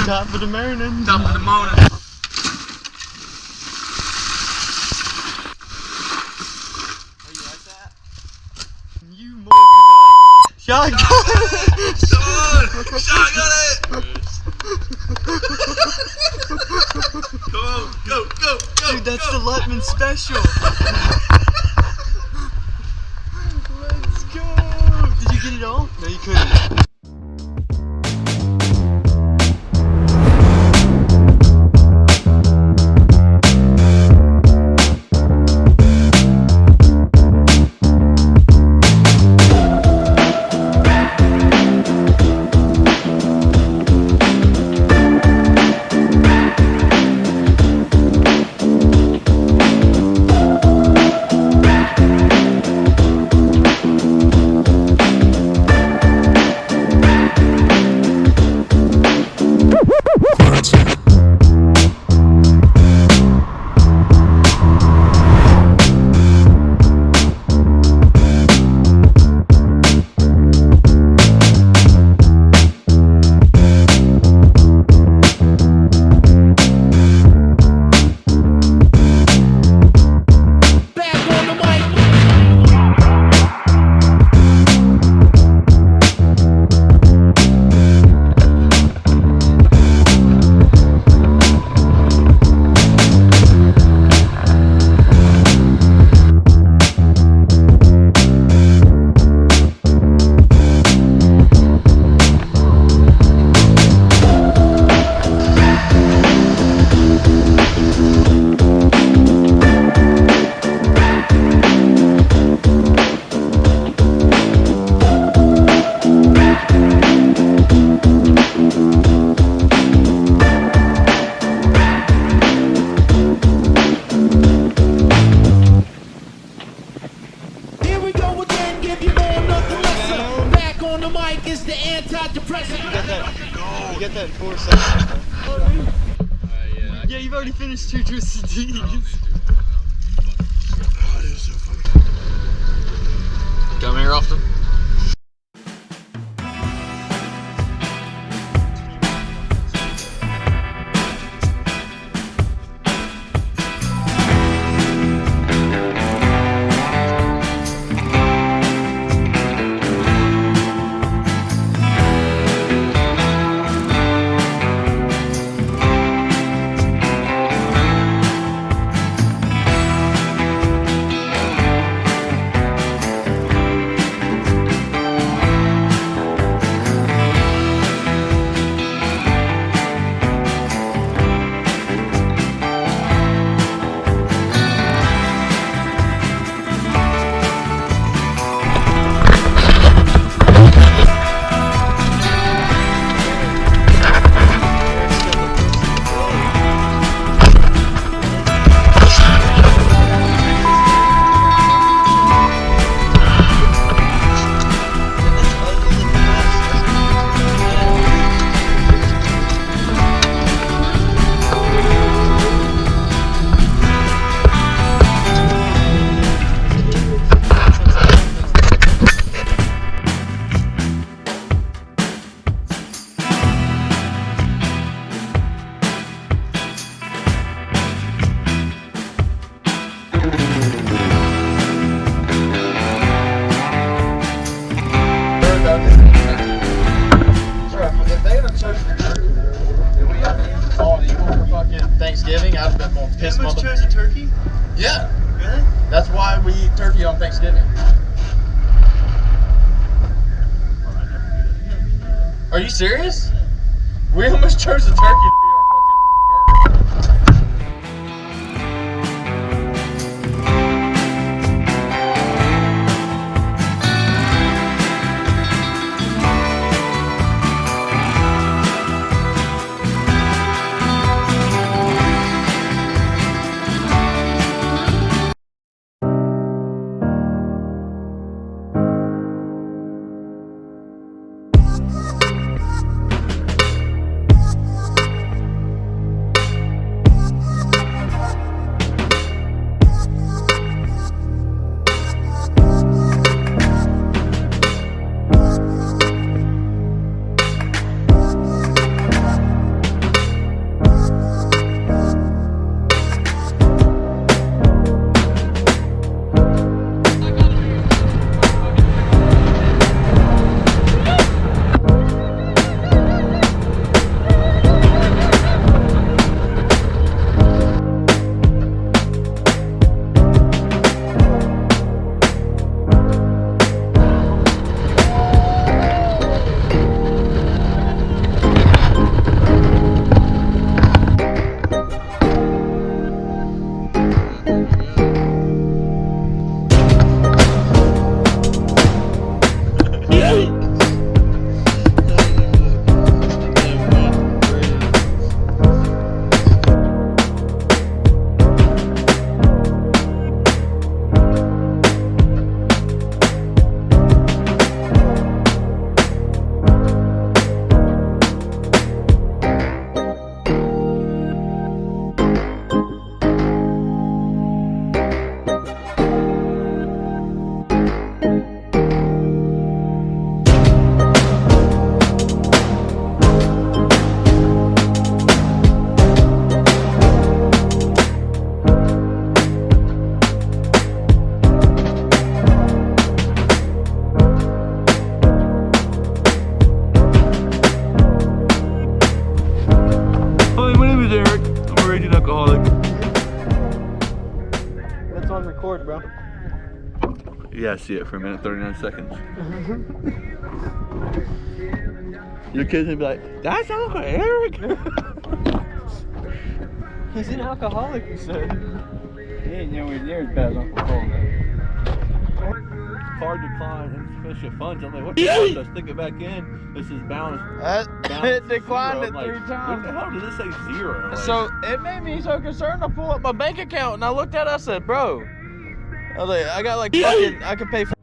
Top of the morning. Top of the morning. Oh, you like that? You motherfucker. Shotgun it! Shotgun it! Come on, go. Dude, that's the Lutman special. Let's go. Did you get it all? No, you couldn't. You get that in 4 seconds. Yeah, you've already finished 2 Twisted Teas. Oh, it is so funny. Come here often? Thanksgiving, I've been more pissed. You chose a turkey? Yeah. Really? That's why we eat turkey on Thanksgiving. Are you serious? We almost chose a turkey to be our fucking burger. record, bro. Yeah, I see it for a minute, 39 seconds. Your kids gonna be like, that's Uncle Eric. He's an alcoholic, you said. He ain't nowhere near as bad as Uncle Cole, though. Card decline, insufficient funds. I'm like, what the hell? Let's stick it back in. This is balance. It declined zero. it I'm 3 times. What the hell does it say 0? Like, So it made me so concerned. I pulled up my bank account and I looked at it. I said, bro, I was like, I got like fucking, I could pay for.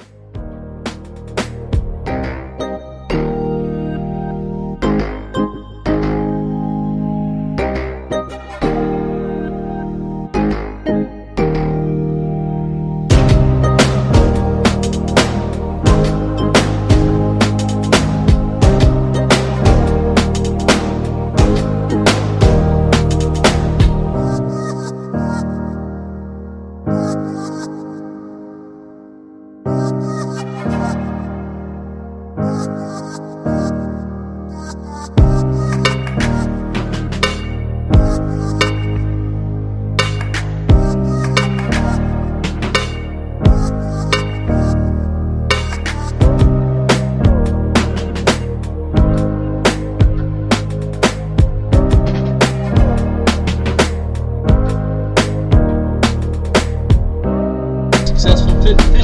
Successful fishing